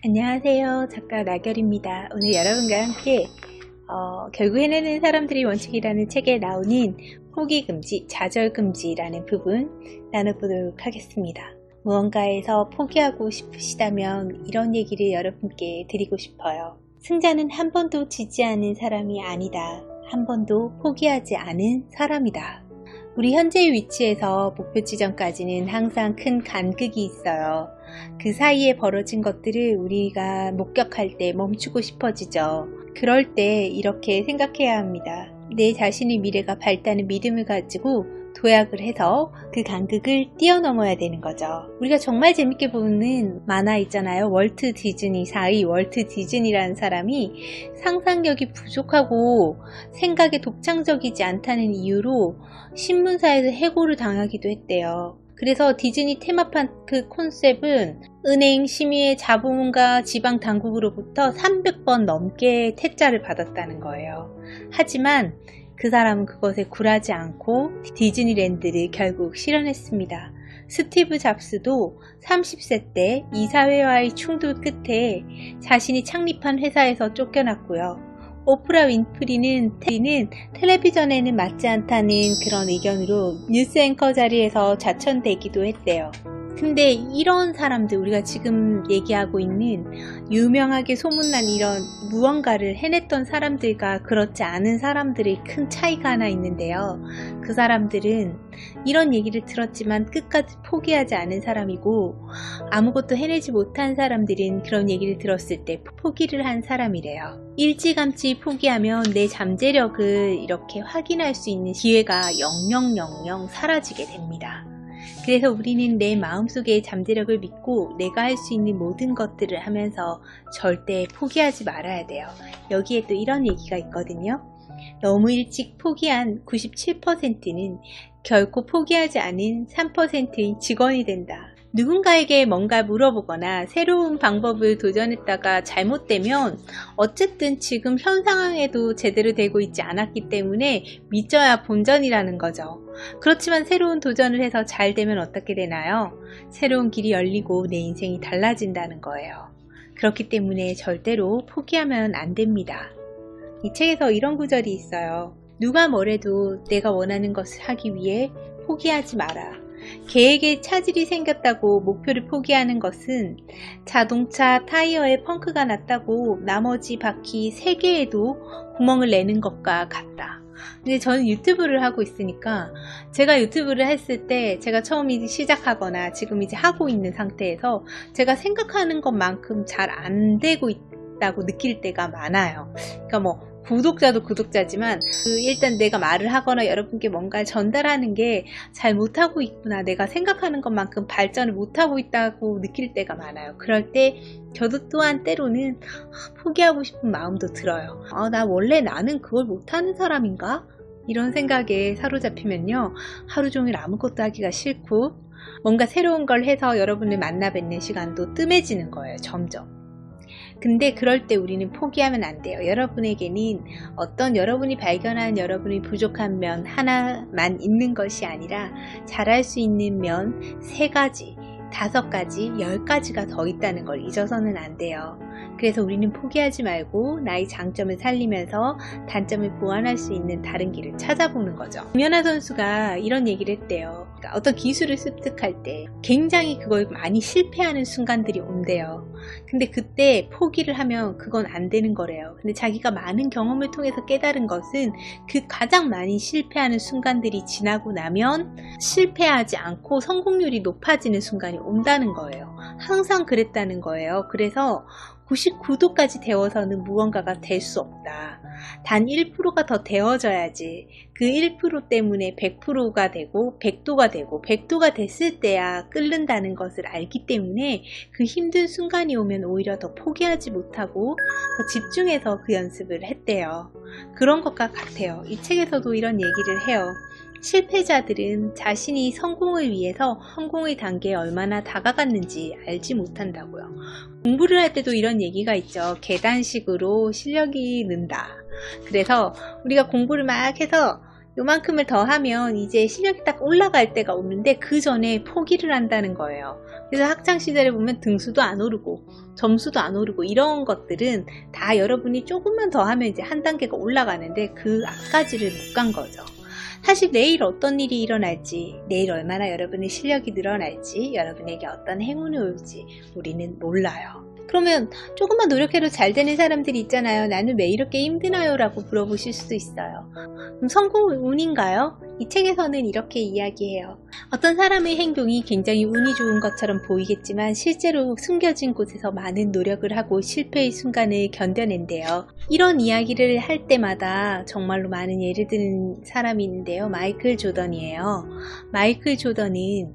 안녕하세요. 작가 나결입니다. 오늘 여러분과 함께 결국 해내는 사람들이 원칙이라는 책에 나오는 포기금지, 좌절금지라는 부분 나눠보도록 하겠습니다. 무언가에서 포기하고 싶으시다면 이런 얘기를 여러분께 드리고 싶어요. 승자는 한 번도 지지 않은 사람이 아니다. 한 번도 포기하지 않은 사람이다. 우리 현재의 위치에서 목표 지점까지는 항상 큰 간극이 있어요. 그 사이에 벌어진 것들을 우리가 목격할 때 멈추고 싶어지죠. 그럴 때 이렇게 생각해야 합니다. 내 자신의 미래가 밝다는 믿음을 가지고 도약을 해서 그 간극을 뛰어넘어야 되는 거죠. 우리가 정말 재밌게 보는 만화 있잖아요. 월트 디즈니사의 월트 디즈니라는 사람이 상상력이 부족하고 생각에 독창적이지 않다는 이유로 신문사에서 해고를 당하기도 했대요. 그래서 디즈니 테마파크 콘셉트는 은행, 심의회, 자본가, 지방 당국으로부터 300번 넘게 퇴짜를 받았다는 거예요. 하지만 그 사람은 그것에 굴하지 않고 디즈니랜드를 결국 실현했습니다. 스티브 잡스도 30세 때 이사회와의 충돌 끝에 자신이 창립한 회사에서 쫓겨났고요. 오프라 윈프리는 텔레비전에는 맞지 않다는 그런 의견으로 뉴스 앵커 자리에서 좌천되기도 했대요. 근데 이런 사람들, 우리가 지금 얘기하고 있는 유명하게 소문난 이런 무언가를 해냈던 사람들과 그렇지 않은 사람들의 큰 차이가 하나 있는데요. 그 사람들은 이런 얘기를 들었지만 끝까지 포기하지 않은 사람이고, 아무것도 해내지 못한 사람들은 그런 얘기를 들었을 때 포기를 한 사람이래요. 일찌감치 포기하면 내 잠재력을 이렇게 확인할 수 있는 기회가 영영 사라지게 됩니다. 그래서 우리는 내 마음속의 잠재력을 믿고 내가 할 수 있는 모든 것들을 하면서 절대 포기하지 말아야 돼요. 여기에 또 이런 얘기가 있거든요. 너무 일찍 포기한 97%는 결코 포기하지 않은 3%의 직원이 된다. 누군가에게 뭔가 물어보거나 새로운 방법을 도전했다가 잘못되면 어쨌든 지금 현 상황에도 제대로 되고 있지 않았기 때문에 믿져야 본전이라는 거죠. 그렇지만 새로운 도전을 해서 잘 되면 어떻게 되나요? 새로운 길이 열리고 내 인생이 달라진다는 거예요. 그렇기 때문에 절대로 포기하면 안 됩니다. 이 책에서 이런 구절이 있어요. 누가 뭐래도 내가 원하는 것을 하기 위해 포기하지 마라. 계획에 차질이 생겼다고 목표를 포기하는 것은 자동차 타이어에 펑크가 났다고 나머지 바퀴 3개에도 구멍을 내는 것과 같다. 근데 저는 유튜브를 하고 있으니까 제가 유튜브를 했을 때 제가 처음 이제 시작하거나 지금 이제 하고 있는 상태에서 제가 생각하는 것만큼 잘 안 되고 있다고 느낄 때가 많아요. 그러니까 뭐 구독자도 구독자지만 일단 내가 말을 하거나 여러분께 뭔가를 전달하는 게 잘 못하고 있구나, 내가 생각하는 것만큼 발전을 못하고 있다고 느낄 때가 많아요. 그럴 때 저도 또한 때로는 포기하고 싶은 마음도 들어요. 나는 그걸 못하는 사람인가? 이런 생각에 사로잡히면요, 하루 종일 아무것도 하기가 싫고 뭔가 새로운 걸 해서 여러분을 만나 뵙는 시간도 뜸해지는 거예요, 점점. 근데 그럴 때 우리는 포기하면 안 돼요. 여러분에게는 어떤 여러분이 발견한 여러분의 부족한 면 하나만 있는 것이 아니라 잘할 수 있는 면 3가지, 5가지, 10가지가 더 있다는 걸 잊어서는 안 돼요. 그래서 우리는 포기하지 말고 나의 장점을 살리면서 단점을 보완할 수 있는 다른 길을 찾아보는 거죠. 김연아 선수가 이런 얘기를 했대요. 그러니까 어떤 기술을 습득할 때 굉장히 그걸 많이 실패하는 순간들이 온대요. 근데 그때 포기를 하면 그건 안 되는 거래요. 근데 자기가 많은 경험을 통해서 깨달은 것은 그 가장 많이 실패하는 순간들이 지나고 나면 실패하지 않고 성공률이 높아지는 순간이 온다는 거예요. 항상 그랬다는 거예요. 그래서 99도까지 데워서는 무언가가 될 수 없다. 단 1%가 더 데워져야지 그 1% 때문에 100%가 되고 100도가 되고 100도가 됐을 때야 끓는다는 것을 알기 때문에 그 힘든 순간이 오면 오히려 더 포기하지 못하고 더 집중해서 그 연습을 했대요. 그런 것과 같아요. 이 책에서도 이런 얘기를 해요. 실패자들은 자신이 성공을 위해서 성공의 단계에 얼마나 다가갔는지 알지 못한다고요. 공부를 할 때도 이런 얘기가 있죠. 계단식으로 실력이 는다. 그래서 우리가 공부를 막 해서 요만큼을 더 하면 이제 실력이 딱 올라갈 때가 오는데 그 전에 포기를 한다는 거예요. 그래서 학창시절에 보면 등수도 안 오르고 점수도 안 오르고 이런 것들은 다 여러분이 조금만 더 하면 이제 한 단계가 올라가는데 그 앞까지를 못 간 거죠. 사실 내일 어떤 일이 일어날지, 내일 얼마나 여러분의 실력이 늘어날지, 여러분에게 어떤 행운이 올지 우리는 몰라요. 그러면 조금만 노력해도 잘 되는 사람들이 있잖아요. 나는 왜 이렇게 힘드나요? 라고 물어보실 수도 있어요. 그럼 성공은 운인가요? 이 책에서는 이렇게 이야기해요. 어떤 사람의 행동이 굉장히 운이 좋은 것처럼 보이겠지만 실제로 숨겨진 곳에서 많은 노력을 하고 실패의 순간을 견뎌낸대요. 이런 이야기를 할 때마다 정말로 많은 예를 드는 사람이 있는데요. 마이클 조던이에요. 마이클 조던은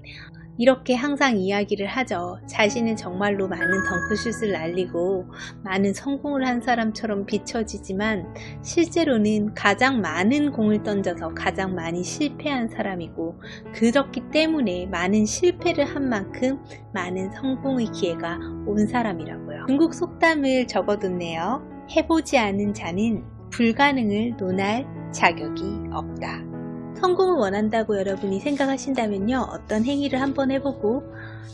이렇게 항상 이야기를 하죠. 자신은 정말로 많은 덩크슛을 날리고 많은 성공을 한 사람처럼 비춰지지만 실제로는 가장 많은 공을 던져서 가장 많이 실패한 사람이고, 그렇기 때문에 많은 실패를 한 만큼 많은 성공의 기회가 온 사람이라고요. 중국 속담을 적어뒀네요. 해보지 않은 자는 불가능을 논할 자격이 없다. 성공을 원한다고 여러분이 생각하신다면요, 어떤 행위를 한번 해보고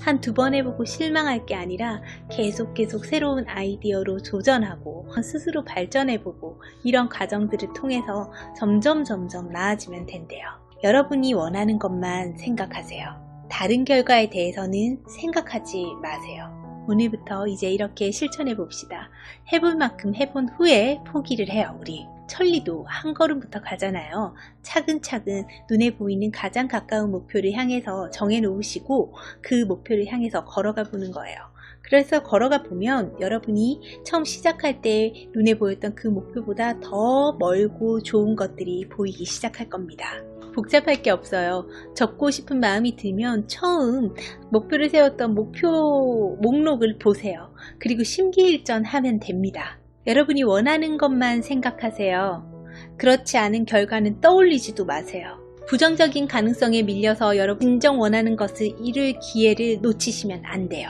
한 두 번 해보고 실망할 게 아니라 계속 새로운 아이디어로 도전하고 스스로 발전해보고 이런 과정들을 통해서 점점 나아지면 된대요. 여러분이 원하는 것만 생각하세요. 다른 결과에 대해서는 생각하지 마세요. 오늘부터 이제 이렇게 실천해 봅시다. 해볼 만큼 해본 후에 포기를 해요. 우리 천리도 한 걸음부터 가잖아요. 차근차근 눈에 보이는 가장 가까운 목표를 향해서 정해놓으시고 그 목표를 향해서 걸어가 보는 거예요. 그래서 걸어가 보면 여러분이 처음 시작할 때 눈에 보였던 그 목표보다 더 멀고 좋은 것들이 보이기 시작할 겁니다. 복잡할 게 없어요. 적고 싶은 마음이 들면 처음 목표를 세웠던 목표 목록을 보세요. 그리고 심기일전하면 됩니다. 여러분이 원하는 것만 생각하세요. 그렇지 않은 결과는 떠올리지도 마세요. 부정적인 가능성에 밀려서 여러분 진정 원하는 것을 이룰 기회를 놓치시면 안 돼요.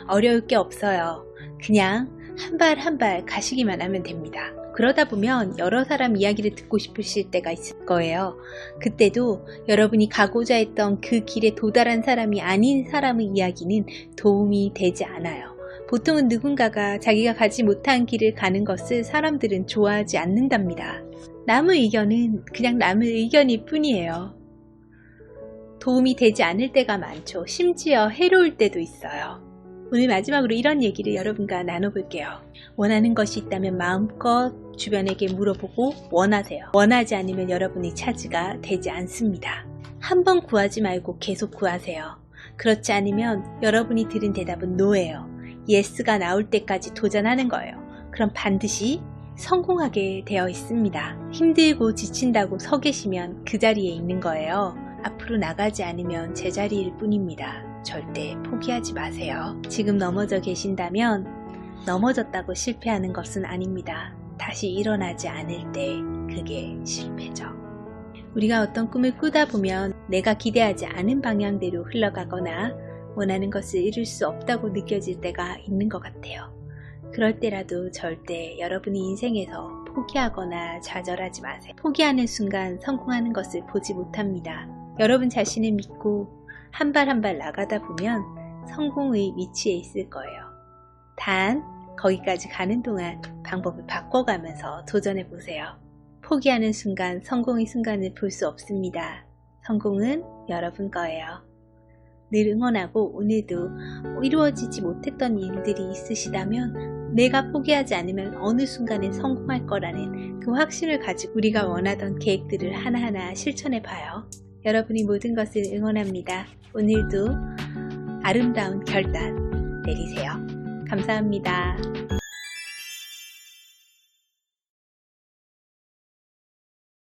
어려울 게 없어요. 그냥 한 발 한 발 가시기만 하면 됩니다. 그러다 보면 여러 사람 이야기를 듣고 싶으실 때가 있을 거예요. 그때도 여러분이 가고자 했던 그 길에 도달한 사람이 아닌 사람의 이야기는 도움이 되지 않아요. 보통은 누군가가 자기가 가지 못한 길을 가는 것을 사람들은 좋아하지 않는답니다. 남의 의견은 그냥 남의 의견일 뿐이에요. 도움이 되지 않을 때가 많죠. 심지어 해로울 때도 있어요. 오늘 마지막으로 이런 얘기를 여러분과 나눠볼게요. 원하는 것이 있다면 마음껏 주변에게 물어보고 원하세요. 원하지 않으면 여러분의 차지가 되지 않습니다. 한 번 구하지 말고 계속 구하세요. 그렇지 않으면 여러분이 들은 대답은 노예요. 예스가 나올 때까지 도전하는 거예요. 그럼 반드시 성공하게 되어 있습니다. 힘들고 지친다고 서 계시면 그 자리에 있는 거예요. 앞으로 나가지 않으면 제자리일 뿐입니다. 절대 포기하지 마세요. 지금 넘어져 계신다면 넘어졌다고 실패하는 것은 아닙니다. 다시 일어나지 않을 때 그게 실패죠. 우리가 어떤 꿈을 꾸다 보면 내가 기대하지 않은 방향대로 흘러가거나 원하는 것을 이룰 수 없다고 느껴질 때가 있는 것 같아요. 그럴 때라도 절대 여러분의 인생에서 포기하거나 좌절하지 마세요. 포기하는 순간 성공하는 것을 보지 못합니다. 여러분 자신을 믿고 한 발 한 발 나가다 보면 성공의 위치에 있을 거예요. 단 거기까지 가는 동안 방법을 바꿔가면서 도전해 보세요. 포기하는 순간 성공의 순간을 볼 수 없습니다. 성공은 여러분 거예요. 늘 응원하고, 오늘도 이루어지지 못했던 일들이 있으시다면 내가 포기하지 않으면 어느 순간에 성공할 거라는 그 확신을 가지고 우리가 원하던 계획들을 하나하나 실천해 봐요. 여러분이 모든 것을 응원합니다. 오늘도 아름다운 결단 내리세요. 감사합니다.